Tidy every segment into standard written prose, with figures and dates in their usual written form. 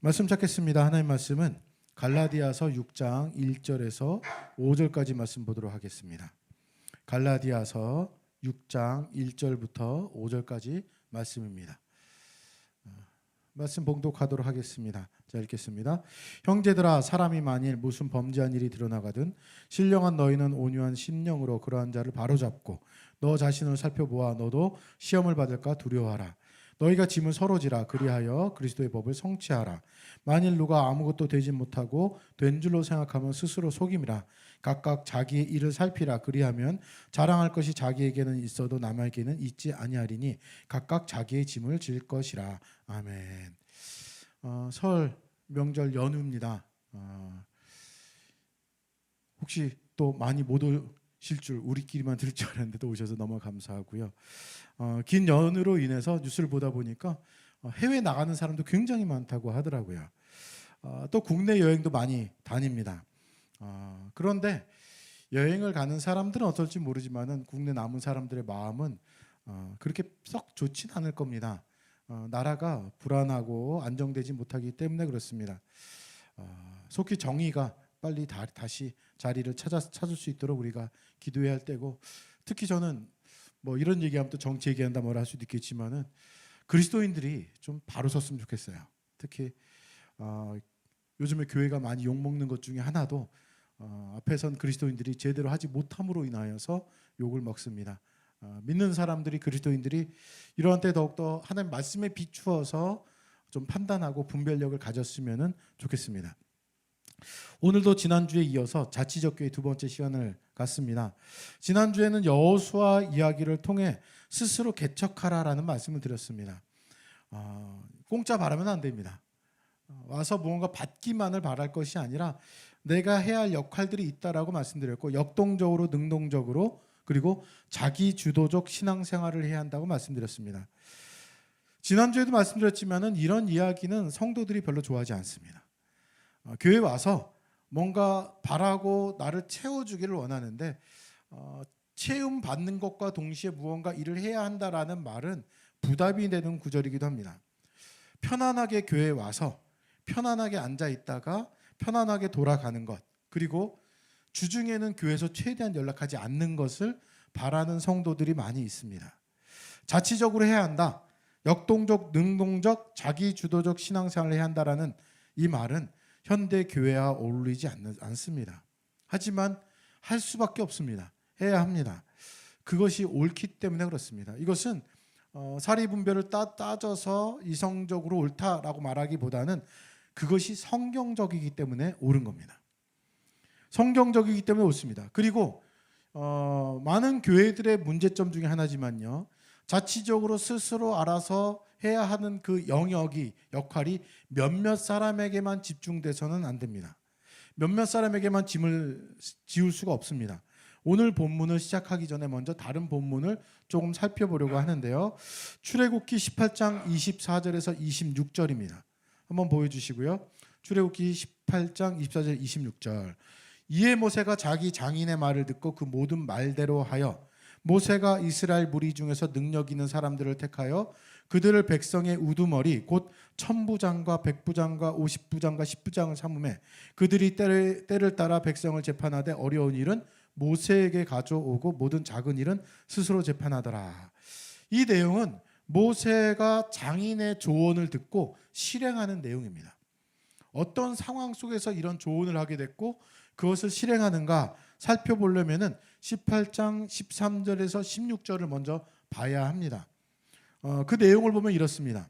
말씀 찾겠습니다. 하나님 말씀은 갈라디아서 6장 1절에서 5절까지 말씀 보도록 하겠습니다. 갈라디아서 6장 1절부터 5절까지 말씀입니다. 말씀 봉독하도록 하겠습니다. 자, 읽겠습니다. 형제들아, 사람이 만일 무슨 범죄한 일이 드러나거든 신령한 너희는 온유한 심령으로 그러한 자를 바로잡고 너 자신을 살펴보아 너도 시험을 받을까 두려워하라. 너희가 짐을 서로 지라. 그리하여 그리스도의 법을 성취하라. 만일 누가 아무것도 되지 못하고 된 줄로 생각하면 스스로 속임이라. 각각 자기의 일을 살피라. 그리하면 자랑할 것이 자기에게는 있어도 남에게는 있지 아니하리니 각각 자기의 짐을 질 것이라. 아멘. 설 명절 연휴입니다. 혹시 또 많이 못 오실 줄, 우리끼리만 들을 줄 알았는데 또 오셔서 너무 감사하고요. 긴 연휴로 인해서 뉴스를 보다 보니까 해외 나가는 사람도 굉장히 많다고 하더라고요. 또 국내 여행도 많이 다닙니다. 그런데 여행을 가는 사람들은 어떨지 모르지만은 국내 남은 사람들의 마음은 그렇게 썩 좋진 않을 겁니다. 나라가 불안하고 안정되지 못하기 때문에 그렇습니다. 속히 정의가 빨리 다시 자리를 찾을 수 있도록 우리가 기도해야 할 때고, 특히 저는 뭐 이런 얘기하면 또 정치 얘기한다 뭐라 할 수도 있겠지만은 그리스도인들이 좀 바로 섰으면 좋겠어요. 특히 요즘에 교회가 많이 욕먹는 것 중에 하나도 앞에선 그리스도인들이 제대로 하지 못함으로 인하여서 욕을 먹습니다. 믿는 사람들이, 그리스도인들이 이러한 때 더욱더 하나님 말씀에 비추어서 좀 판단하고 분별력을 가졌으면 좋겠습니다. 오늘도 지난주에 이어서 자치적 교회 두 번째 시간을 갖습니다. 지난주에는 여호수아 이야기를 통해 스스로 개척하라라는 말씀을 드렸습니다. 공짜 바라면 안 됩니다. 와서 무언가 받기만을 바랄 것이 아니라 내가 해야 할 역할들이 있다라고 말씀드렸고, 역동적으로 능동적으로 그리고 자기 주도적 신앙생활을 해야 한다고 말씀드렸습니다. 지난주에도 말씀드렸지만은 이런 이야기는 성도들이 별로 좋아하지 않습니다. 교회 와서 뭔가 바라고 나를 채워주기를 원하는데 채움 받는 것과 동시에 무언가 일을 해야 한다라는 말은 부담이 되는 구절이기도 합니다. 편안하게 교회에 와서 편안하게 앉아 있다가 편안하게 돌아가는 것, 그리고 주중에는 교회에서 최대한 연락하지 않는 것을 바라는 성도들이 많이 있습니다. 자치적으로 해야 한다, 역동적, 능동적, 자기주도적 신앙생활을 해야 한다라는 이 말은 현대 교회와 어울리지 않습니다. 하지만 할 수밖에 없습니다. 해야 합니다. 그것이 옳기 때문에 그렇습니다. 이것은 사리분별을 따져서 이성적으로 옳다라고 말하기보다는 그것이 성경적이기 때문에 옳은 겁니다. 성경적이기 때문에 옳습니다. 그리고 많은 교회들의 문제점 중에 하나지만요, 자치적으로 스스로 알아서 해야 하는 그 영역이, 역할이 몇몇 사람에게만 집중돼서는 안 됩니다. 몇몇 사람에게만 짐을 지울 수가 없습니다. 오늘 본문을 시작하기 전에 먼저 다른 본문을 조금 살펴보려고 하는데요. 출애굽기 18장 24절에서 26절입니다. 한번 보여주시고요. 출애굽기 18장 24절 26절. 이에 모세가 자기 장인의 말을 듣고 그 모든 말대로 하여 모세가 이스라엘 무리 중에서 능력 있는 사람들을 택하여 그들을 백성의 우두머리 곧 천부장과 백부장과 50부장과 10부장을 삼음해 그들이 때를 따라 백성을 재판하되 어려운 일은 모세에게 가져오고 모든 작은 일은 스스로 재판하더라. 이 내용은 모세가 장인의 조언을 듣고 실행하는 내용입니다. 어떤 상황 속에서 이런 조언을 하게 됐고 그것을 실행하는가 살펴보려면은 18장 13절에서 16절을 먼저 봐야 합니다. 그 내용을 보면 이렇습니다.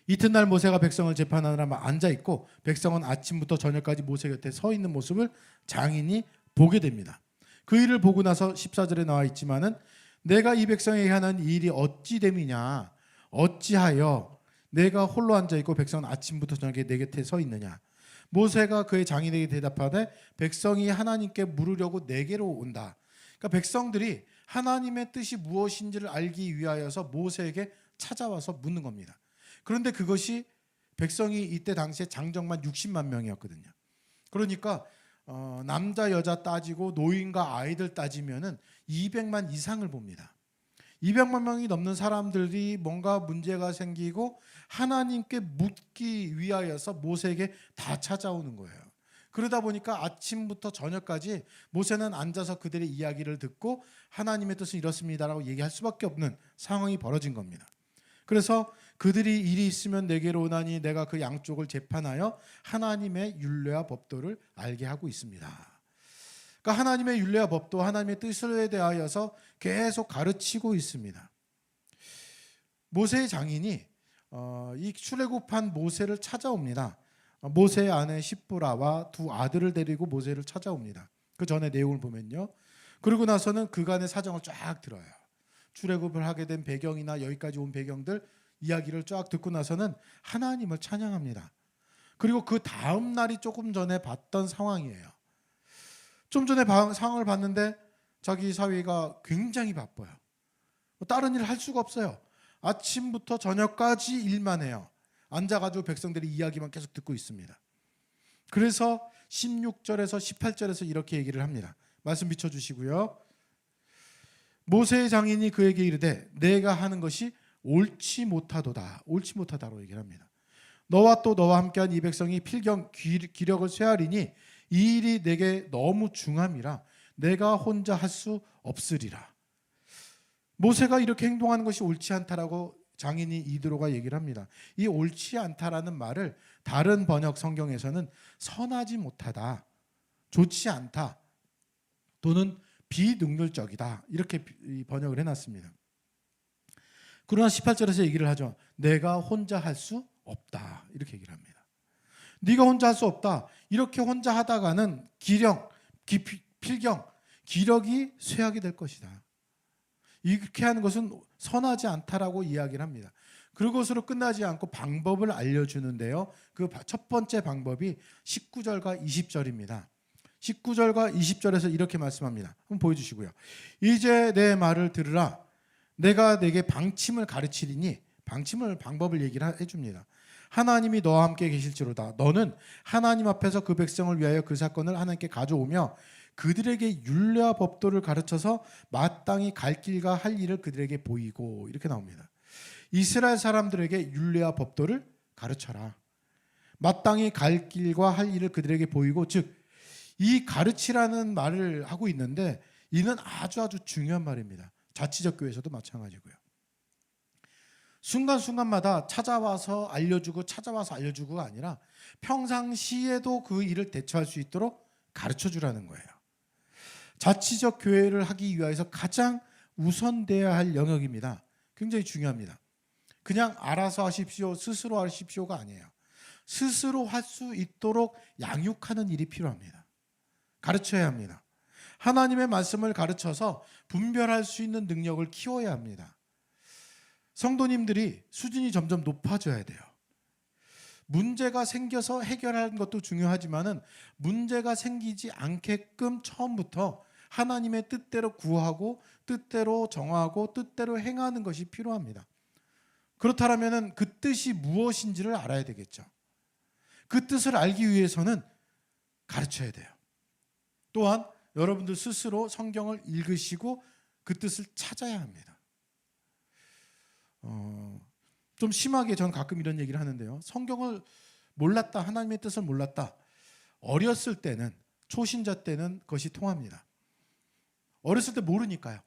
이튿날 모세가 백성을 재판하느라 앉아 있고 백성은 아침부터 저녁까지 모세 곁에 서 있는 모습을 장인이 보게 됩니다. 그 일을 보고 나서 14절에 나와 있지만은 내가 이 백성에게 하는 이 일이 어찌 됨이냐, 어찌하여 내가 홀로 앉아 있고 백성은 아침부터 저녁에 내 곁에 서 있느냐. 모세가 그의 장인에게 대답하되 백성이 하나님께 물으려고 내게로 온다. 그러니까 백성들이 하나님의 뜻이 무엇인지를 알기 위하여서 모세에게 찾아와서 묻는 겁니다. 그런데 그것이 백성이 이때 당시에 장정만 60만 명이었거든요. 그러니까 남자 여자 따지고 노인과 아이들 따지면은 200만 이상을 봅니다. 200만 명이 넘는 사람들이 뭔가 문제가 생기고 하나님께 묻기 위하여서 모세에게 다 찾아오는 거예요. 그러다 보니까 아침부터 저녁까지 모세는 앉아서 그들의 이야기를 듣고 하나님의 뜻은 이렇습니다라고 얘기할 수밖에 없는 상황이 벌어진 겁니다. 그래서 그들이 일이 있으면 내게로 오나니 내가 그 양쪽을 재판하여 하나님의 율례와 법도를 알게 하고 있습니다. 그러니까 하나님의 율례와 법도, 하나님의 뜻에 대하여서 계속 가르치고 있습니다. 모세의 장인이 이 출애굽한 모세를 찾아옵니다. 모세의 아내 시브라와 두 아들을 데리고 모세를 찾아옵니다. 그 전에 내용을 보면요. 그러고 나서는 그간의 사정을 쫙 들어요. 출애굽을 하게 된 배경이나 여기까지 온 배경들 이야기를 쫙 듣고 나서는 하나님을 찬양합니다. 그리고 그 다음 날이 조금 전에 봤던 상황이에요. 좀 전에 상황을 봤는데 자기 사위가 굉장히 바빠요. 다른 일 할 수가 없어요. 아침부터 저녁까지 일만 해요. 앉아가지고 백성들이 이야기만 계속 듣고 있습니다. 그래서 16절에서 18절에서 이렇게 얘기를 합니다. 말씀 비춰주시고요. 모세의 장인이 그에게 이르되 내가 하는 것이 옳지 못하도다. 옳지 못하다로 얘기를 합니다. 너와 또 너와 함께한 이 백성이 필경 기력을 쇠하리니 이 일이 내게 너무 중함이라 내가 혼자 할 수 없으리라. 모세가 이렇게 행동하는 것이 옳지 않다라고 장인이 이드로가 얘기를 합니다. 이 옳지 않다라는 말을 다른 번역 성경에서는 선하지 못하다, 좋지 않다, 또는 비능률적이다 이렇게 번역을 해놨습니다. 그러나 18절에서 얘기를 하죠. 내가 혼자 할 수 없다 이렇게 얘기를 합니다. 네가 혼자 할 수 없다. 이렇게 혼자 하다가는 필경, 기력이 쇠하게 될 것이다. 이렇게 하는 것은 선하지 않다라고 이야기를 합니다. 그것으로 끝나지 않고 방법을 알려주는데요. 그 첫 번째 방법이 19절과 20절입니다. 19절과 20절에서 이렇게 말씀합니다. 한번 보여주시고요. 이제 내 말을 들으라. 내가 내게 방침을 가르치리니 방법을 얘기를 해줍니다. 하나님이 너와 함께 계실지로다. 너는 하나님 앞에서 그 백성을 위하여 그 사건을 하나님께 가져오며 그들에게 율례와 법도를 가르쳐서 마땅히 갈 길과 할 일을 그들에게 보이고 이렇게 나옵니다. 이스라엘 사람들에게 율례와 법도를 가르쳐라. 마땅히 갈 길과 할 일을 그들에게 보이고, 즉 이 가르치라는 말을 하고 있는데 이는 아주 중요한 말입니다. 자치적 교회에서도 마찬가지고요. 순간순간마다 찾아와서 알려주고가 아니라 평상시에도 그 일을 대처할 수 있도록 가르쳐주라는 거예요. 자치적 교회를 하기 위해서 가장 우선돼야 할 영역입니다. 굉장히 중요합니다. 그냥 알아서 하십시오, 스스로 하십시오가 아니에요. 스스로 할 수 있도록 양육하는 일이 필요합니다. 가르쳐야 합니다. 하나님의 말씀을 가르쳐서 분별할 수 있는 능력을 키워야 합니다. 성도님들이 수준이 점점 높아져야 돼요. 문제가 생겨서 해결하는 것도 중요하지만은 문제가 생기지 않게끔 처음부터 하나님의 뜻대로 구하고 뜻대로 정하고 뜻대로 행하는 것이 필요합니다. 그렇다면은 그 뜻이 무엇인지를 알아야 되겠죠. 그 뜻을 알기 위해서는 가르쳐야 돼요. 또한 여러분들 스스로 성경을 읽으시고 그 뜻을 찾아야 합니다. 좀 심하게 저는 가끔 이런 얘기를 하는데요. 성경을 몰랐다, 하나님의 뜻을 몰랐다. 어렸을 때는, 초신자 때는 그것이 통합니다. 어렸을 때 모르니까요.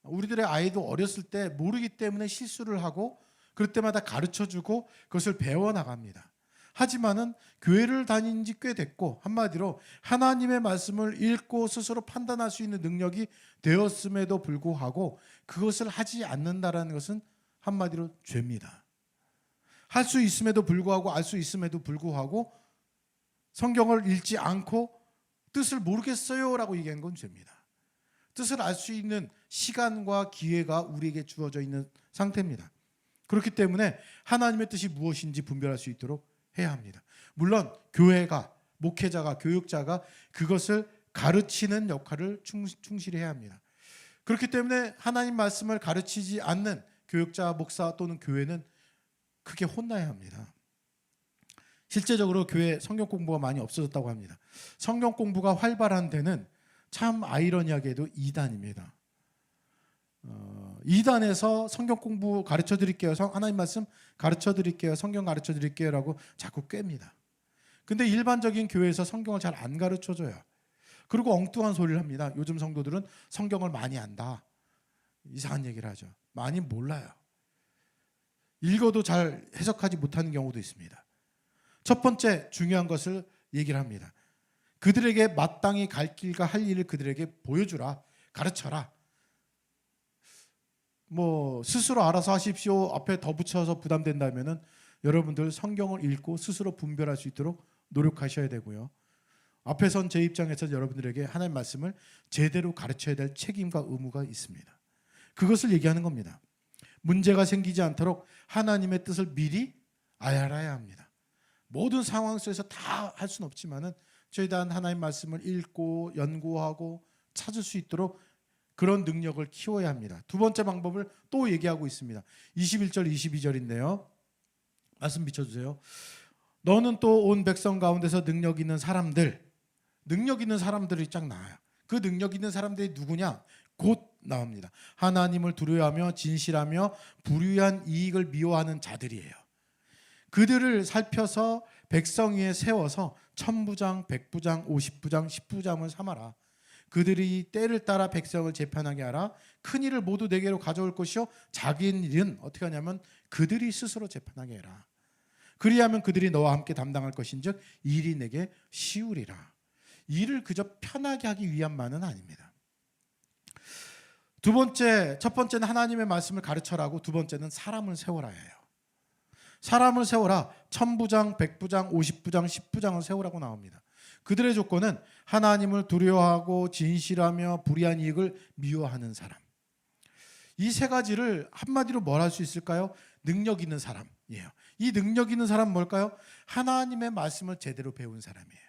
우리들의 아이도 어렸을 때 모르기 때문에 실수를 하고 그럴 때마다 가르쳐주고 그것을 배워나갑니다. 하지만은 교회를 다닌 지 꽤 됐고 한마디로 하나님의 말씀을 읽고 스스로 판단할 수 있는 능력이 되었음에도 불구하고 그것을 하지 않는다라는 것은 한마디로 죄입니다. 할 수 있음에도 불구하고 알 수 있음에도 불구하고 성경을 읽지 않고 뜻을 모르겠어요 라고 얘기하는 건 죄입니다. 뜻을 알 수 있는 시간과 기회가 우리에게 주어져 있는 상태입니다. 그렇기 때문에 하나님의 뜻이 무엇인지 분별할 수 있도록 해야 합니다. 물론 교회가, 목회자가, 교육자가 그것을 가르치는 역할을 충실히 해야 합니다. 그렇기 때문에 하나님 말씀을 가르치지 않는 교육자, 목사 또는 교회는 크게 혼나야 합니다. 실제적으로 교회 성경 공부가 많이 없어졌다고 합니다. 성경 공부가 활발한 데는 참 아이러니하게도 이단입니다. 이단에서 성경 공부 가르쳐 드릴게요. 하나님 말씀 가르쳐 드릴게요. 성경 가르쳐 드릴게요라고 자꾸 꿰입니다. 근데 일반적인 교회에서 성경을 잘 안 가르쳐 줘요. 그리고 엉뚱한 소리를 합니다. 요즘 성도들은 성경을 많이 안다. 이상한 얘기를 하죠. 많이 몰라요. 읽어도 잘 해석하지 못하는 경우도 있습니다. 첫 번째 중요한 것을 얘기를 합니다. 그들에게 마땅히 갈 길과 할 일을 그들에게 보여주라. 가르쳐라. 스스로 알아서 하십시오. 앞에 더 붙여서 부담된다면은 여러분들 성경을 읽고 스스로 분별할 수 있도록 노력하셔야 되고요. 앞에 선 제 입장에서 여러분들에게 하나님의 말씀을 제대로 가르쳐야 될 책임과 의무가 있습니다. 그것을 얘기하는 겁니다. 문제가 생기지 않도록 하나님의 뜻을 미리 알아야 합니다. 모든 상황 속에서 다 할 수는 없지만은 최대한 하나님의 말씀을 읽고 연구하고 찾을 수 있도록 그런 능력을 키워야 합니다. 두 번째 방법을 또 얘기하고 있습니다. 21절 22절인데요. 말씀 비춰주세요. 너는 또 온 백성 가운데서 능력 있는 사람들이 쫙 나와요. 그 능력 있는 사람들이 누구냐? 곧 나옵니다. 하나님을 두려워하며 진실하며 불의한 이익을 미워하는 자들이에요. 그들을 살펴서 백성 위에 세워서 천부장, 백부장, 50부장, 10부장을 삼아라. 그들이 때를 따라 백성을 재판하게 하라. 큰 일을 모두 내게로 가져올 것이요 작은 일은 어떻게 하냐면 그들이 스스로 재판하게 해라. 그리하면 그들이 너와 함께 담당할 것인즉 일이 내게 쉬우리라. 일을 그저 편하게 하기 위함만은 아닙니다. 첫 번째는 하나님의 말씀을 가르쳐라고, 두 번째는 사람을 세워라예요. 사람을 세워라. 천부장, 백부장, 50부장, 10부장을 세우라고 나옵니다. 그들의 조건은 하나님을 두려워하고 진실하며 불의한 이익을 미워하는 사람. 이 세 가지를 한마디로 뭘 할 수 있을까요? 능력 있는 사람이에요. 이 능력 있는 사람은 뭘까요? 하나님의 말씀을 제대로 배운 사람이에요.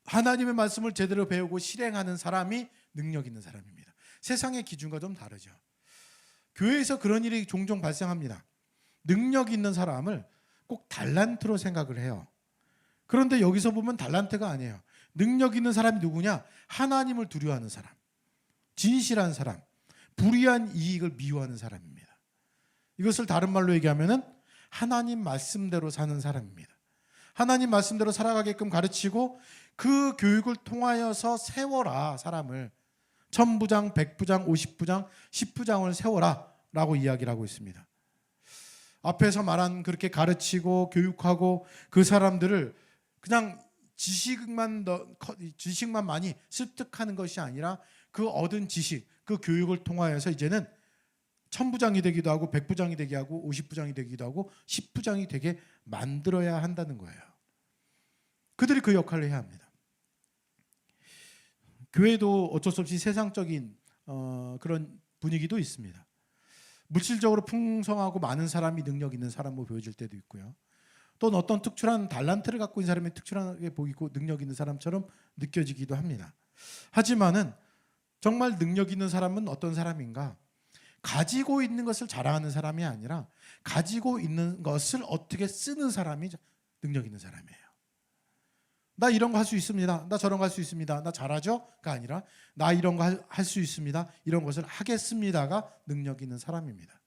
하나님의 말씀을 제대로 배우고 실행하는 사람이 능력 있는 사람입니다. 세상의 기준과 좀 다르죠. 교회에서 그런 일이 종종 발생합니다. 능력 있는 사람을 꼭 달란트로 생각을 해요. 그런데 여기서 보면 달란트가 아니에요. 능력 있는 사람이 누구냐? 하나님을 두려워하는 사람, 진실한 사람, 불의한 이익을 미워하는 사람입니다. 이것을 다른 말로 얘기하면은 하나님 말씀대로 사는 사람입니다. 하나님 말씀대로 살아가게끔 가르치고 그 교육을 통하여서 세워라. 사람을 천부장, 백부장, 50부장, 10부장을 세워라 라고 이야기를 하고 있습니다. 앞에서 말한 그렇게 가르치고 교육하고 그 사람들을 그냥 지식만 많이 습득하는 것이 아니라 그 얻은 지식, 그 교육을 통하여서 이제는 천부장이 되기도 하고 백부장이 되게 하고 50부장이 되기도 하고 10부장이 되게 만들어야 한다는 거예요. 그들이 그 역할을 해야 합니다. 교회도 어쩔 수 없이 세상적인 그런 분위기도 있습니다. 물질적으로 풍성하고 많은 사람이 능력 있는 사람으로 보여질 때도 있고요. 또는 어떤 특출한 달란트를 갖고 있는 사람이 특출하게 보이고 능력 있는 사람처럼 느껴지기도 합니다. 하지만은 정말 능력 있는 사람은 어떤 사람인가? 가지고 있는 것을 자랑하는 사람이 아니라 가지고 있는 것을 어떻게 쓰는 사람이 능력 있는 사람이에요. 나 이런 거 할 수 있습니다. 나 저런 거 할 수 있습니다. 나 잘하죠?가 아니라 나 이런 거 할 수 있습니다. 이런 것을 하겠습니다가 능력 있는 사람입니다.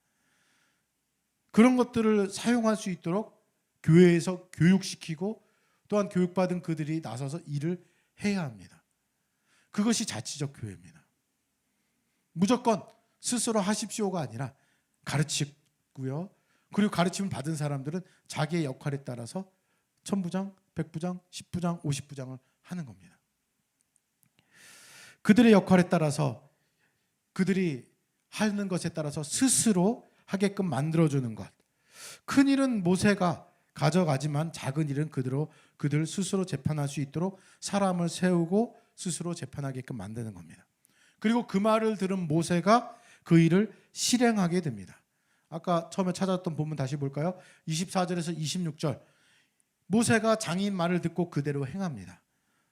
그런 것들을 사용할 수 있도록 교회에서 교육시키고 또한 교육받은 그들이 나서서 일을 해야 합니다. 그것이 자치적 교회입니다. 무조건 스스로 하십시오가 아니라 가르치고요. 그리고 가르침을 받은 사람들은 자기의 역할에 따라서 천부장, 백부장, 10부장, 50부장을 하는 겁니다. 그들의 역할에 따라서 그들이 하는 것에 따라서 스스로 하게끔 만들어주는 것. 큰 일은 모세가 가져가지만 작은 일은 그들 스스로 재판할 수 있도록 사람을 세우고 스스로 재판하게끔 만드는 겁니다. 그리고 그 말을 들은 모세가 그 일을 실행하게 됩니다. 아까 처음에 찾았던 본문 다시 볼까요? 24절에서 26절. 모세가 장인 말을 듣고 그대로 행합니다.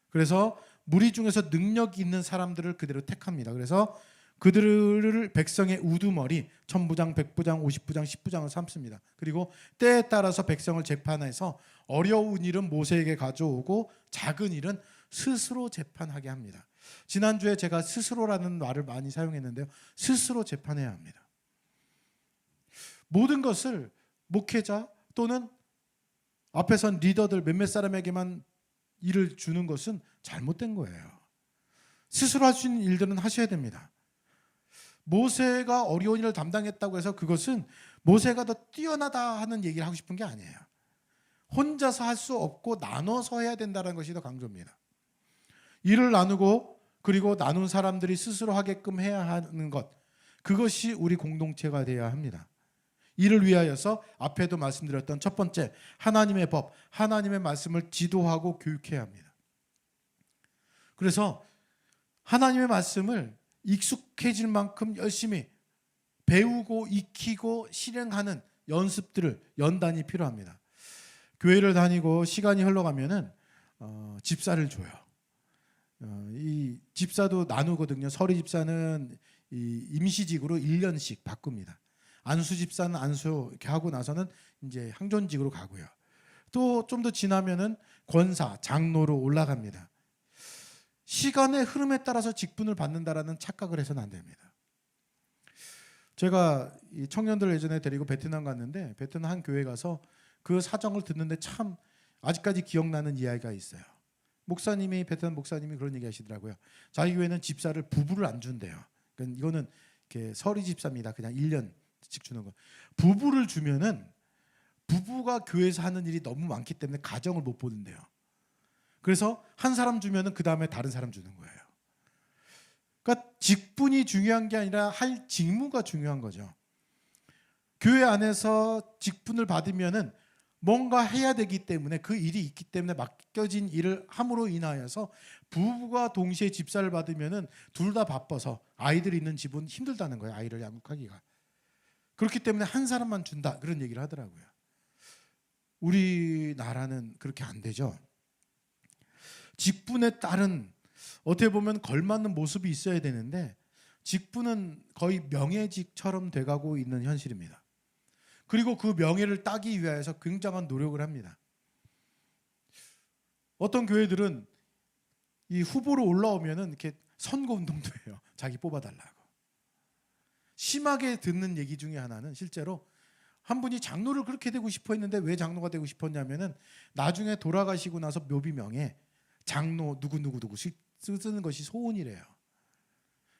그래서 무리 중에서 능력 있는 사람들을 그대로 택합니다. 그래서 그들을 백성의 우두머리, 천부장, 백부장, 50부장, 10부장을 삼습니다. 그리고 때에 따라서 백성을 재판해서 어려운 일은 모세에게 가져오고 작은 일은 스스로 재판하게 합니다. 지난주에 제가 스스로라는 말을 많이 사용했는데요. 스스로 재판해야 합니다. 모든 것을 목회자 또는 앞에 선 리더들 몇몇 사람에게만 일을 주는 것은 잘못된 거예요. 스스로 할 수 있는 일들은 하셔야 됩니다. 모세가 어려운 일을 담당했다고 해서 그것은 모세가 더 뛰어나다 하는 얘기를 하고 싶은 게 아니에요. 혼자서 할 수 없고 나눠서 해야 된다는 것이 더 강조입니다. 일을 나누고 그리고 나눈 사람들이 스스로 하게끔 해야 하는 것, 그것이 우리 공동체가 되어야 합니다. 이를 위하여서 앞에도 말씀드렸던 첫 번째, 하나님의 법, 하나님의 말씀을 지도하고 교육해야 합니다. 그래서 하나님의 말씀을 익숙해질 만큼 열심히 배우고 익히고 실행하는 연습들을 연단이 필요합니다. 교회를 다니고 시간이 흘러가면은 집사를 줘요. 이 집사도 나누거든요. 서리 집사는 이 임시직으로 1년씩 바꿉니다. 안수 집사는 안수 이렇게 하고 나서는 이제 항존직으로 가고요. 또 좀 더 지나면은 권사, 장로로 올라갑니다. 시간의 흐름에 따라서 직분을 받는다라는 착각을 해서는 안 됩니다. 제가 이 청년들 예전에 데리고 베트남 갔는데 베트남 한 교회 가서 그 사정을 듣는데 참 아직까지 기억나는 이야기가 있어요. 목사님이 베트남 목사님이 그런 얘기 하시더라고요. 자기 교회는 집사를 부부를 안 준대요. 그러니까 이거는 이렇게 서리 집사입니다. 그냥 1년씩 주는 거. 부부를 주면은 부부가 교회에서 하는 일이 너무 많기 때문에 가정을 못 보는데요. 그래서 한 사람 주면은 그 다음에 다른 사람 주는 거예요. 그러니까 직분이 중요한 게 아니라 할 직무가 중요한 거죠. 교회 안에서 직분을 받으면은 뭔가 해야 되기 때문에 그 일이 있기 때문에 맡겨진 일을 함으로 인하여서 부부가 동시에 집사를 받으면은 둘 다 바빠서 아이들 있는 집은 힘들다는 거예요. 아이를 양육하기가. 그렇기 때문에 한 사람만 준다 그런 얘기를 하더라고요. 우리나라는 그렇게 안 되죠. 직분에 따른 어떻게 보면 걸맞는 모습이 있어야 되는데 직분은 거의 명예직처럼 돼가고 있는 현실입니다. 그리고 그 명예를 따기 위해서 굉장한 노력을 합니다. 어떤 교회들은 이 후보로 올라오면은 이렇게 선거 운동도 해요. 자기 뽑아달라고. 심하게 듣는 얘기 중에 하나는 실제로 한 분이 장로를 그렇게 되고 싶어 했는데 왜 장로가 되고 싶었냐면은 나중에 돌아가시고 나서 묘비명에 장로 누구누구누구 쓰는 것이 소원이래요.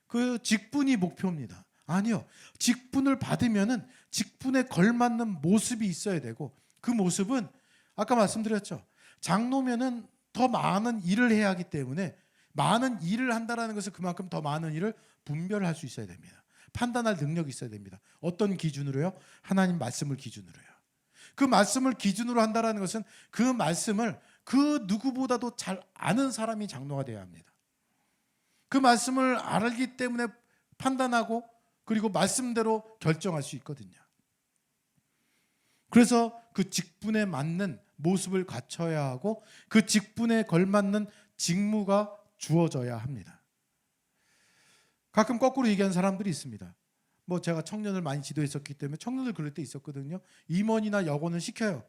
그 직분이 목표입니다. 아니요. 직분을 받으면은 직분에 걸맞는 모습이 있어야 되고 그 모습은 아까 말씀드렸죠. 장로면은 더 많은 일을 해야 하기 때문에 많은 일을 한다라는 것은 그만큼 더 많은 일을 분별할 수 있어야 됩니다. 판단할 능력이 있어야 됩니다. 어떤 기준으로요? 하나님 말씀을 기준으로요. 그 말씀을 기준으로 한다라는 것은 그 말씀을 그 누구보다도 잘 아는 사람이 장로가 되어야 합니다. 그 말씀을 알기 때문에 판단하고 그리고 말씀대로 결정할 수 있거든요. 그래서 그 직분에 맞는 모습을 갖춰야 하고 그 직분에 걸맞는 직무가 주어져야 합니다. 가끔 거꾸로 얘기하는 사람들이 있습니다. 뭐 제가 청년을 많이 지도했었기 때문에 청년들 그럴 때 있었거든요. 임원이나 여건을 시켜요.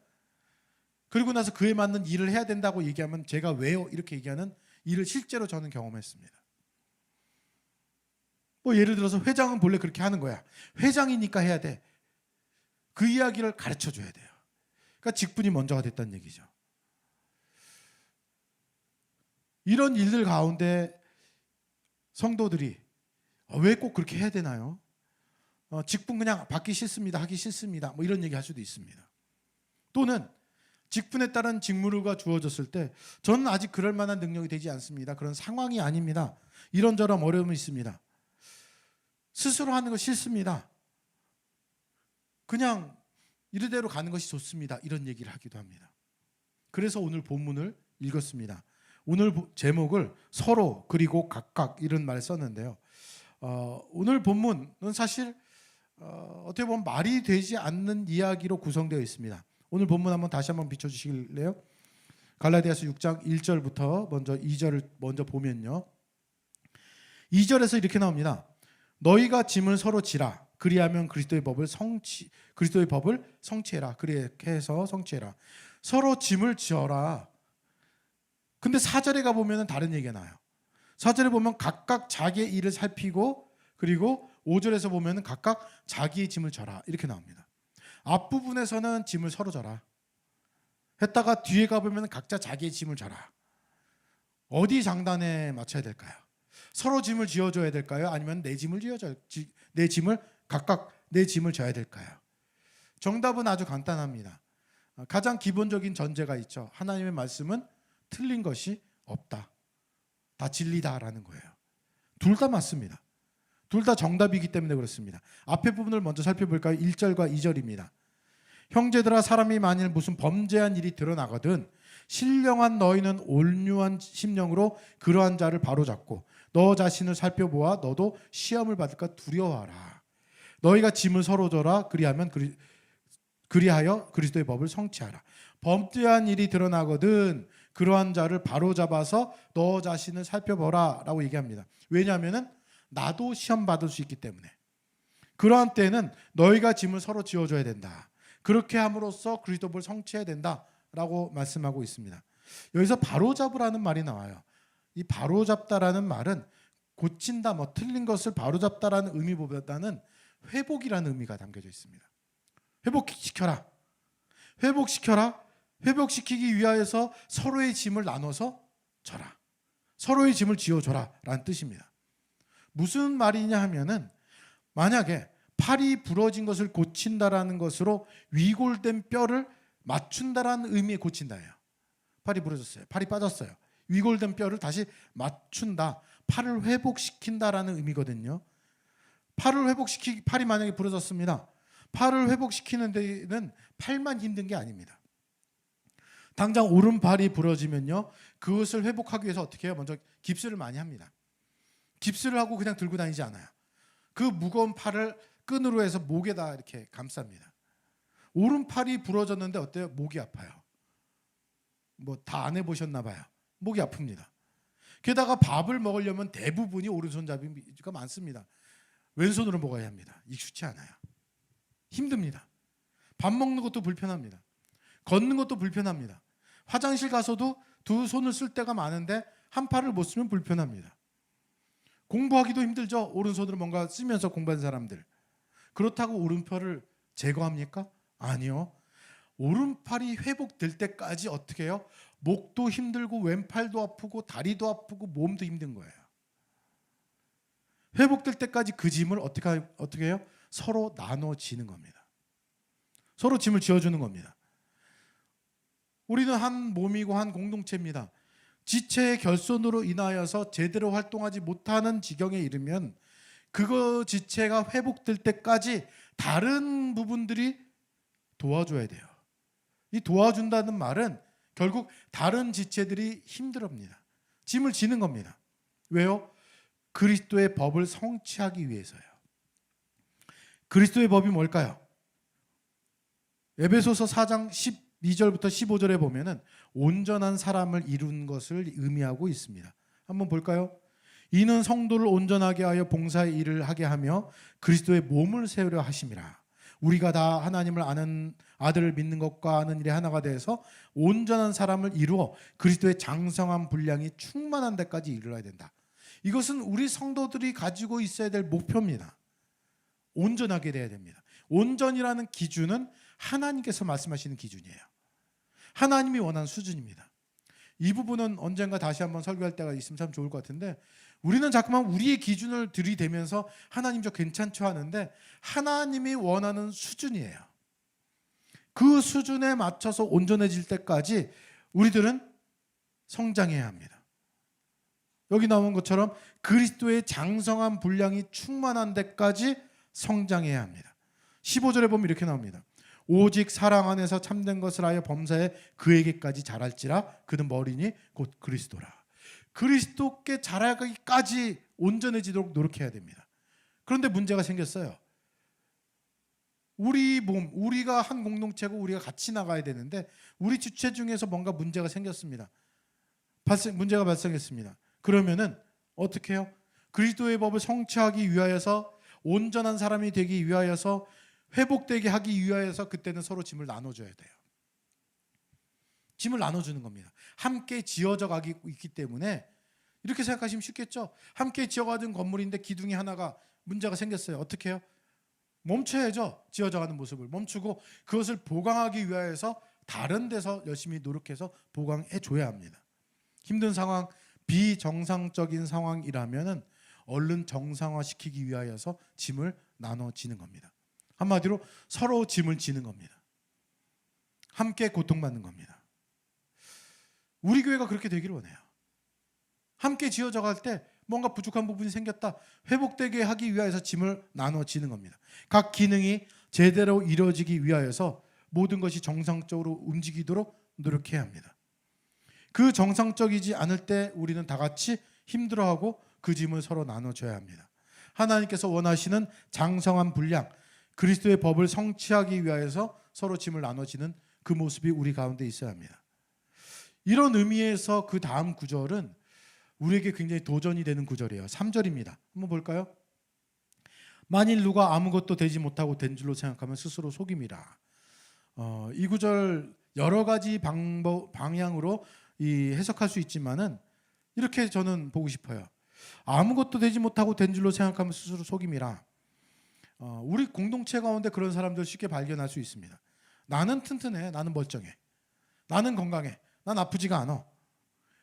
그리고 나서 그에 맞는 일을 해야 된다고 얘기하면 제가 왜요? 이렇게 얘기하는 일을 실제로 저는 경험했습니다. 뭐 예를 들어서 회장은 본래 그렇게 하는 거야. 회장이니까 해야 돼. 그 이야기를 가르쳐 줘야 돼요. 그러니까 직분이 먼저가 됐다는 얘기죠. 이런 일들 가운데 성도들이 왜 꼭 그렇게 해야 되나요? 직분 그냥 받기 싫습니다. 하기 싫습니다. 뭐 이런 얘기 할 수도 있습니다. 또는 직분에 따른 직무가 주어졌을 때 저는 아직 그럴 만한 능력이 되지 않습니다. 그런 상황이 아닙니다. 이런저런 어려움이 있습니다. 스스로 하는 거 싫습니다. 그냥 이르대로 가는 것이 좋습니다. 이런 얘기를 하기도 합니다. 그래서 오늘 본문을 읽었습니다. 오늘 제목을 서로 그리고 각각 이런 말 썼는데요. 오늘 본문은 사실 어떻게 보면 말이 되지 않는 이야기로 구성되어 있습니다. 오늘 본문 한번 다시 한번 비춰주실래요? 갈라디아서 6장 1절부터 먼저 2절을 먼저 보면요. 2절에서 이렇게 나옵니다. 너희가 짐을 서로 지라. 그리하면 그리스도의 법을 성취해라. 그렇게 해서 성취해라. 서로 짐을 지어라. 근데 4절에 가보면 다른 얘기가 나요. 4절에 보면 각각 자기의 일을 살피고, 그리고 5절에서 보면 각각 자기의 짐을 져라 이렇게 나옵니다. 앞부분에서는 짐을 서로 져라 했다가 뒤에 가보면 각자 자기의 짐을 져라. 어디 장단에 맞춰야 될까요? 서로 짐을 지어줘야 될까요? 아니면 내 짐을 각각 내 짐을 져야 될까요? 정답은 아주 간단합니다. 가장 기본적인 전제가 있죠. 하나님의 말씀은 틀린 것이 없다. 다 진리다라는 거예요. 둘 다 맞습니다. 둘 다 정답이기 때문에 그렇습니다. 앞에 부분을 먼저 살펴볼까요? 1절과 2절입니다. 형제들아, 사람이 만일 무슨 범죄한 일이 드러나거든 신령한 너희는 온유한 심령으로 그러한 자를 바로잡고 너 자신을 살펴보아 너도 시험을 받을까 두려워하라. 너희가 짐을 서로 져라. 그리하여 그리스도의 법을 성취하라. 범죄한 일이 드러나거든 그러한 자를 바로잡아서 너 자신을 살펴보라 라고 얘기합니다. 왜냐하면 나도 시험 받을 수 있기 때문에. 그러한 때는 너희가 짐을 서로 지어줘야 된다. 그렇게 함으로써 그리스도 법을 성취해야 된다라고 말씀하고 있습니다. 여기서 바로잡으라는 말이 나와요. 이 바로잡다라는 말은 고친다, 틀린 것을 바로잡다라는 의미보다는 회복이라는 의미가 담겨져 있습니다. 회복시켜라. 회복시키기 위하여서 서로의 짐을 나눠서 져라. 서로의 짐을 지어줘라 라는 뜻입니다. 무슨 말이냐 하면은 만약에 팔이 부러진 것을 고친다라는 것으로 위골된 뼈를 맞춘다라는 의미의 고친다예요. 팔이 부러졌어요. 팔이 빠졌어요. 위골된 뼈를 다시 맞춘다. 팔을 회복시킨다라는 의미거든요. 팔이 만약에 부러졌습니다. 팔을 회복시키는 데는 팔만 힘든 게 아닙니다. 당장 오른팔이 부러지면요, 그것을 회복하기 위해서 어떻게 해요? 먼저 깁스를 많이 합니다. 깁스를 하고 그냥 들고 다니지 않아요. 그 무거운 팔을 끈으로 해서 목에다 이렇게 감쌉니다. 오른팔이 부러졌는데 어때요? 목이 아파요. 다 안 해보셨나 봐요. 목이 아픕니다. 게다가 밥을 먹으려면 대부분이 오른손잡이가 많습니다. 왼손으로 먹어야 합니다. 익숙치 않아요. 힘듭니다. 밥 먹는 것도 불편합니다. 걷는 것도 불편합니다. 화장실 가서도 두 손을 쓸 때가 많은데 한 팔을 못 쓰면 불편합니다. 공부하기도 힘들죠. 오른손으로 뭔가 쓰면서 공부하는 사람들. 그렇다고 오른팔을 제거합니까? 아니요. 오른팔이 회복될 때까지 어떻게 해요? 목도 힘들고 왼팔도 아프고 다리도 아프고 몸도 힘든 거예요. 회복될 때까지 그 짐을 어떻게 해요? 서로 나눠지는 겁니다. 서로 짐을 지어주는 겁니다. 우리는 한 몸이고 한 공동체입니다. 지체의 결손으로 인하여서 제대로 활동하지 못하는 지경에 이르면 그거 지체가 회복될 때까지 다른 부분들이 도와줘야 돼요. 이 도와준다는 말은 결국 다른 지체들이 힘들어합니다. 짐을 지는 겁니다. 왜요? 그리스도의 법을 성취하기 위해서요. 그리스도의 법이 뭘까요? 에베소서 4장 12절부터 15절에 보면은 온전한 사람을 이룬 것을 의미하고 있습니다. 한번 볼까요? 이는 성도를 온전하게 하여 봉사의 일을 하게 하며 그리스도의 몸을 세우려 하심이라. 우리가 다 하나님을 아는 아들을 믿는 것과 아는 일에 하나가 되어서 온전한 사람을 이루어 그리스도의 장성한 분량이 충만한 데까지 이르러야 된다. 이것은 우리 성도들이 가지고 있어야 될 목표입니다. 온전하게 돼야 됩니다. 온전이라는 기준은 하나님께서 말씀하시는 기준이에요. 하나님이 원하는 수준입니다. 이 부분은 언젠가 다시 한번 설교할 때가 있으면 참 좋을 것 같은데, 우리는 자꾸만 우리의 기준을 들이대면서 하나님 저 괜찮죠 하는데 하나님이 원하는 수준이에요. 그 수준에 맞춰서 온전해질 때까지 우리들은 성장해야 합니다. 여기 나온 것처럼 그리스도의 장성한 분량이 충만한 데까지 성장해야 합니다. 15절에 보면 이렇게 나옵니다. 오직 사랑 안에서 참된 것을 하여 범사에 그에게까지 자랄지라. 그는 머리니 곧 그리스도라. 그리스도께 자라기까지 온전해지도록 노력해야 됩니다. 그런데 문제가 생겼어요. 우리 몸, 우리가 한 공동체고 우리가 같이 나가야 되는데 우리 주체 중에서 뭔가 문제가 생겼습니다. 문제가 발생했습니다. 그러면은 어떻게 해요? 그리스도의 법을 성취하기 위하여서, 온전한 사람이 되기 위하여서, 회복되게 하기 위하여서 그때는 서로 짐을 나눠줘야 돼요. 짐을 나눠주는 겁니다. 함께 지어져 가기 있기 때문에 이렇게 생각하시면 쉽겠죠. 함께 지어가던 건물인데 기둥이 하나가 문제가 생겼어요. 어떻게 해요? 멈춰야죠. 지어져가는 모습을 멈추고 그것을 보강하기 위하여서 다른 데서 열심히 노력해서 보강해 줘야 합니다. 힘든 상황, 비정상적인 상황이라면은 얼른 정상화시키기 위하여서 짐을 나눠지는 겁니다. 한마디로 서로 짐을 지는 겁니다. 함께 고통받는 겁니다. 우리 교회가 그렇게 되기를 원해요. 함께 지어져 갈 때 뭔가 부족한 부분이 생겼다. 회복되게 하기 위하여서 짐을 나눠지는 겁니다. 각 기능이 제대로 이루어지기 위하여서 모든 것이 정상적으로 움직이도록 노력해야 합니다. 그 정상적이지 않을 때 우리는 다 같이 힘들어하고 그 짐을 서로 나눠줘야 합니다. 하나님께서 원하시는 장성한 분량, 그리스도의 법을 성취하기 위하여서 서로 짐을 나눠지는 그 모습이 우리 가운데 있어야 합니다. 이런 의미에서 그 다음 구절은 우리에게 굉장히 도전이 되는 구절이에요. 3절입니다. 한번 볼까요? 만일 누가 아무것도 되지 못하고 된 줄로 생각하면 스스로 속임이라. 이 구절 여러 가지 방향으로 해석할 수 있지만은 이렇게 저는 보고 싶어요. 아무것도 되지 못하고 된 줄로 생각하면 스스로 속임이라. 우리 공동체 가운데 그런 사람들 쉽게 발견할 수 있습니다. 나는 튼튼해, 나는 멀쩡해, 나는 건강해, 난 아프지가 않아.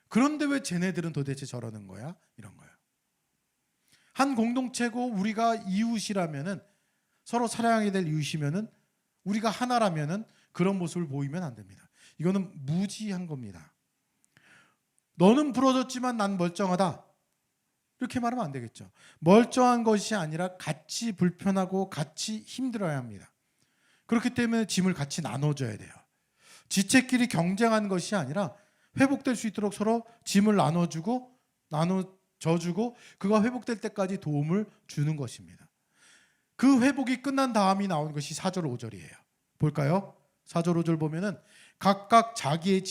그런데 왜 쟤네들은 도대체 저러는 거야? 이런 거예요. 한 공동체고 우리가 이웃이라면은 서로 사랑하게 될 이웃이면은 우리가 하나라면은 그런 모습을 보이면 안 됩니다. 이거는 무지한 겁니다. 너는 부러졌지만 난 멀쩡하다. 이렇게 말하면 안 되겠죠. 멀쩡한 것이 아니라 같이 불편하고 같이 힘들어야 합니다. 그렇기 때문에 짐을 같이 나눠줘야 돼요. 지체끼리 경쟁하는 것이 아니라 회복될 수 있도록 서로 짐을 나눠주고 나눠줘주고 그가 회복될 때까지 도움을 주는 것입니다. 그 회복이 끝난 다음이 나오는 것이 4절 5절이에요. 볼까요? 4절 5절 보면은 각각 자기의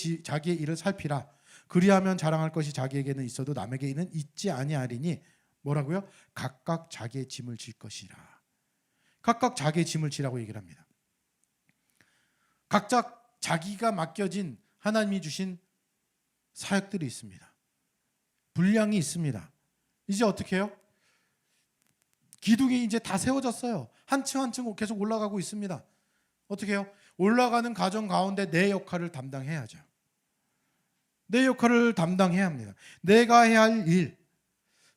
일을 살피라. 그리하면 자랑할 것이 자기에게는 있어도 남에게는 있지 아니하리니 뭐라고요? 각각 자기의 짐을 질 것이라. 각각 자기의 짐을 지라고 얘기를 합니다. 각자 자기가 맡겨진 하나님이 주신 사역들이 있습니다. 분량이 있습니다. 이제 어떻게 해요? 기둥이 이제 다 세워졌어요. 한 층 한 층 계속 올라가고 있습니다. 어떻게 해요? 올라가는 과정 가운데 내 역할을 담당해야죠. 내 역할을 담당해야 합니다. 내가 해야 할 일,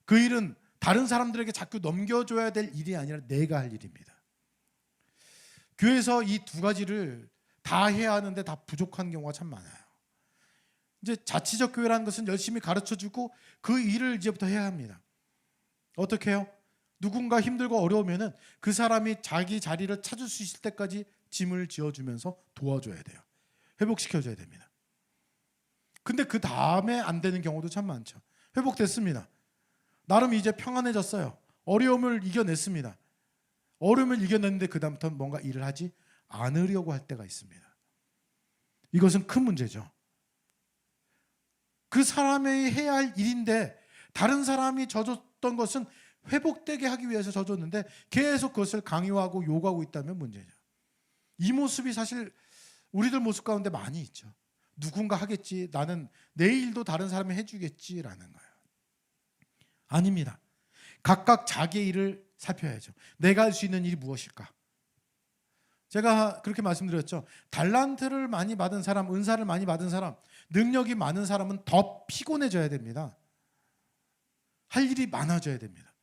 그 일은 다른 사람들에게 자꾸 넘겨줘야 될 일이 아니라 내가 할 일입니다. 교회에서 이 두 가지를 다 해야 하는데 다 부족한 경우가 참 많아요. 이제 자치적 교회라는 것은 열심히 가르쳐주고 그 일을 이제부터 해야 합니다. 어떻게 해요? 누군가 힘들고 어려우면은 그 사람이 자기 자리를 찾을 수 있을 때까지 짐을 지어주면서 도와줘야 돼요. 회복시켜줘야 됩니다. 근데 그 다음에 안 되는 경우도 참 많죠. 회복됐습니다. 나름 이제 평안해졌어요. 어려움을 이겨냈습니다. 어려움을 이겨냈는데 그 다음부터는 뭔가 일을 하지 않으려고 할 때가 있습니다. 이것은 큰 문제죠. 그 사람이 해야 할 일인데 다른 사람이 져줬던 것은 회복되게 하기 위해서 져줬는데 계속 그것을 강요하고 요구하고 있다면 문제죠. 이 모습이 사실 우리들 모습 가운데 많이 있죠. 누군가 하겠지, 나는 내 일도 다른 사람이 해주겠지라는 거예요. 아닙니다. 각각 자기의 일을 살펴야죠. 내가 할 수 있는 일이 무엇일까? 제가 그렇게 말씀드렸죠. 달란트를 많이 받은 사람, 은사를 많이 받은 사람, 능력이 많은 사람은 더 피곤해져야 됩니다. 할 일이 많아져야 됩니다.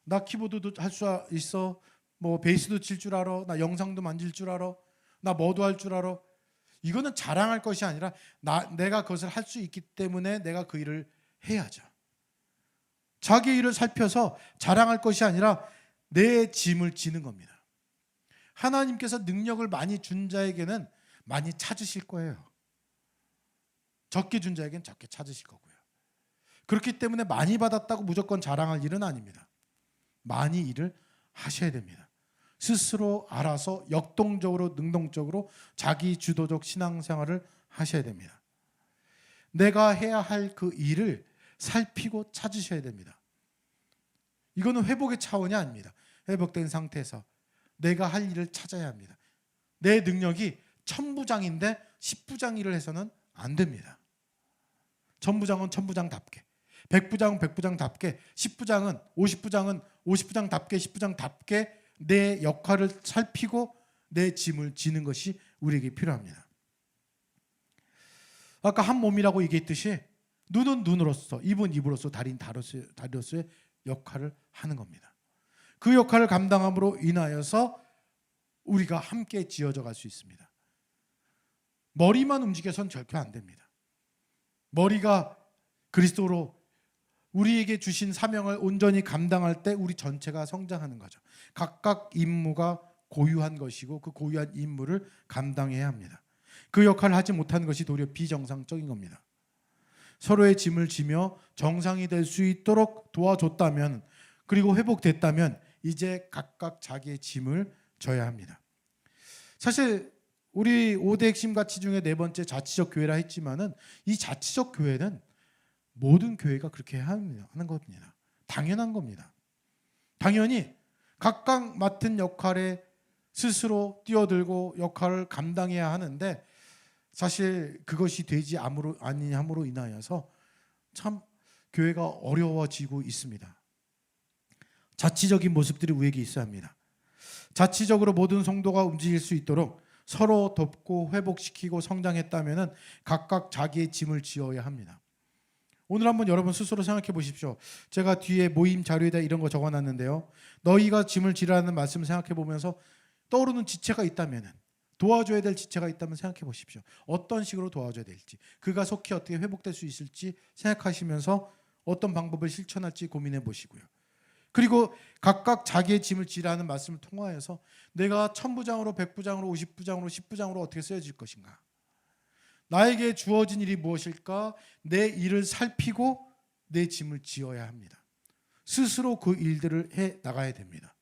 나 키보드도 할 수 있어, 뭐 베이스도 칠 줄 알아, 나 영상도 만질 줄 알아, 나 뭐도 할 줄 알아. 이거는 자랑할 것이 아니라 내가 그것을 할 수 있기 때문에 내가 그 일을 해야죠. 자기 일을 살펴서 자랑할 것이 아니라 내 짐을 지는 겁니다. 하나님께서 능력을 많이 준 자에게는 많이 찾으실 거예요. 적게 준 자에게는 적게 찾으실 거고요. 그렇기 때문에 많이 받았다고 무조건 자랑할 일은 아닙니다. 많이 일을 하셔야 됩니다. 스스로 알아서 역동적으로 능동적으로 자기 주도적 신앙생활을 하셔야 됩니다. 내가 해야 할 그 일을 살피고 찾으셔야 됩니다. 이거는 회복의 차원이 아닙니다. 회복된 상태에서 내가 할 일을 찾아야 합니다. 내 능력이 1000부장인데 10부장 일을 해서는 안 됩니다. 1000부장은 1000부장답게, 100부장은 100부장답게, 10부장은 50부장은 50부장답게, 10부장답게 내 역할을 살피고 내 짐을 지는 것이 우리에게 필요합니다. 아까 한 몸이라고 얘기했듯이 눈은 눈으로서, 입은 입으로서, 다리는 다리로서의 역할을 하는 겁니다. 그 역할을 감당함으로 인하여서 우리가 함께 지어져 갈 수 있습니다. 머리만 움직여서는 절대 안 됩니다. 머리가 그리스도로 우리에게 주신 사명을 온전히 감당할 때 우리 전체가 성장하는 거죠. 각각 임무가 고유한 것이고 그 고유한 임무를 감당해야 합니다. 그 역할을 하지 못하는 것이 도리어 비정상적인 겁니다. 서로의 짐을 지며 정상이 될 수 있도록 도와줬다면, 그리고 회복됐다면 이제 각각 자기의 짐을 져야 합니다. 사실 우리 5대 핵심 가치 중에 네 번째 자치적 교회라 했지만은 이 자치적 교회는 모든 교회가 그렇게 하는 겁니다. 당연한 겁니다. 당연히 각각 맡은 역할에 스스로 뛰어들고 역할을 감당해야 하는데, 사실 그것이 되지 아니함으로 인하여서 참 교회가 어려워지고 있습니다. 자치적인 모습들이 우리에게 있어야 합니다. 자치적으로 모든 성도가 움직일 수 있도록 서로 돕고 회복시키고 성장했다면 각각 자기의 짐을 지어야 합니다. 오늘 한번 여러분 스스로 생각해 보십시오. 제가 뒤에 모임 자료에다 이런 거 적어놨는데요. 너희가 짐을 지라는 말씀을 생각해 보면서 떠오르는 지체가 있다면, 도와줘야 될 지체가 있다면 생각해 보십시오. 어떤 식으로 도와줘야 될지, 그가 속히 어떻게 회복될 수 있을지 생각하시면서 어떤 방법을 실천할지 고민해 보시고요. 그리고 각각 자기의 짐을 지라는 말씀을 통하여서 내가 1000부장으로 100부장으로 50부장으로 10부장으로 어떻게 쓰여질 것인가, 나에게 주어진 일이 무엇일까, 내 일을 살피고 내 짐을 지어야 합니다. 스스로 그 일들을 해 나가야 됩니다.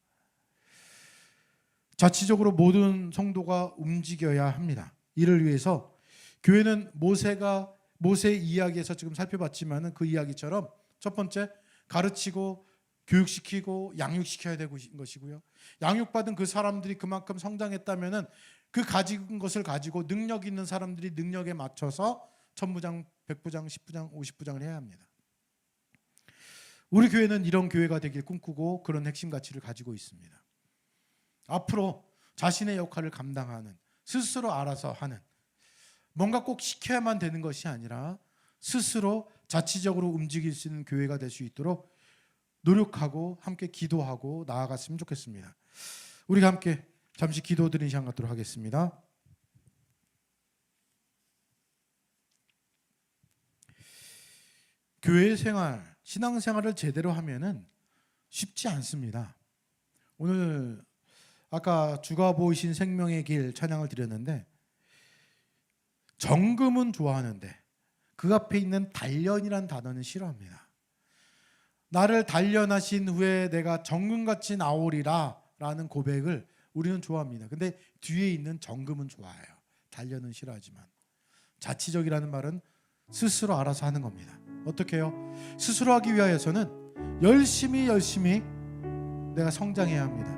자치적으로 모든 성도가 움직여야 합니다. 이를 위해서 교회는 모세의 이야기에서 지금 살펴봤지만은 그 이야기처럼 첫 번째, 가르치고 교육시키고 양육시켜야 되는 것이고요. 양육받은 그 사람들이 그만큼 성장했다면은 그 가진 것을 가지고 능력 있는 사람들이 능력에 맞춰서 1000부장, 100부장, 10부장, 50부장을 해야 합니다. 우리 교회는 이런 교회가 되길 꿈꾸고 그런 핵심 가치를 가지고 있습니다. 앞으로 자신의 역할을 감당하는, 스스로 알아서 하는, 뭔가 꼭 시켜야만 되는 것이 아니라 스스로 자치적으로 움직일 수 있는 교회가 될 수 있도록 노력하고 함께 기도하고 나아갔으면 좋겠습니다. 우리가 함께 잠시 기도드리는 시간 갖도록 하겠습니다. 교회 생활, 신앙생활을 제대로 하면은 쉽지 않습니다. 오늘 아까 주가 보이신 생명의 길 찬양을 드렸는데, 정금은 좋아하는데 그 앞에 있는 단련이란 단어는 싫어합니다. 나를 단련하신 후에 내가 정금같이 나오리라 라는 고백을 우리는 좋아합니다. 근데 뒤에 있는 정금은 좋아해요. 단련은 싫어하지만. 자치적이라는 말은 스스로 알아서 하는 겁니다. 어떻게 해요? 스스로 하기 위하여서는 열심히 내가 성장해야 합니다.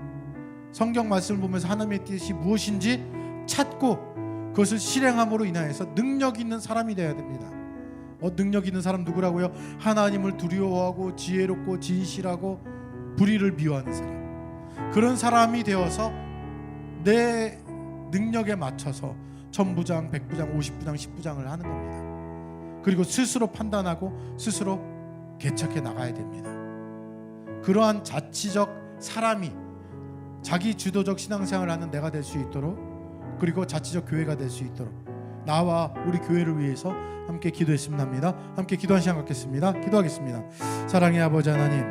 성경 말씀을 보면서 하나님의 뜻이 무엇인지 찾고 그것을 실행함으로 인하여서 능력 있는 사람이 되어야 됩니다. 능력 있는 사람 누구라고요? 하나님을 두려워하고 지혜롭고 진실하고 불의를 미워하는 사람. 그런 사람이 되어서 내 능력에 맞춰서 1000부장, 100부장, 50부장, 10부장을 하는 겁니다. 그리고 스스로 판단하고 스스로 개척해 나가야 됩니다. 그러한 자치적 사람이 자기 주도적 신앙생활을 하는 내가 될 수 있도록, 그리고 자치적 교회가 될 수 있도록 나와 우리 교회를 위해서 함께 기도했으면 합니다. 함께 기도한 시간 갖겠습니다. 기도하겠습니다. 사랑의 아버지 하나님,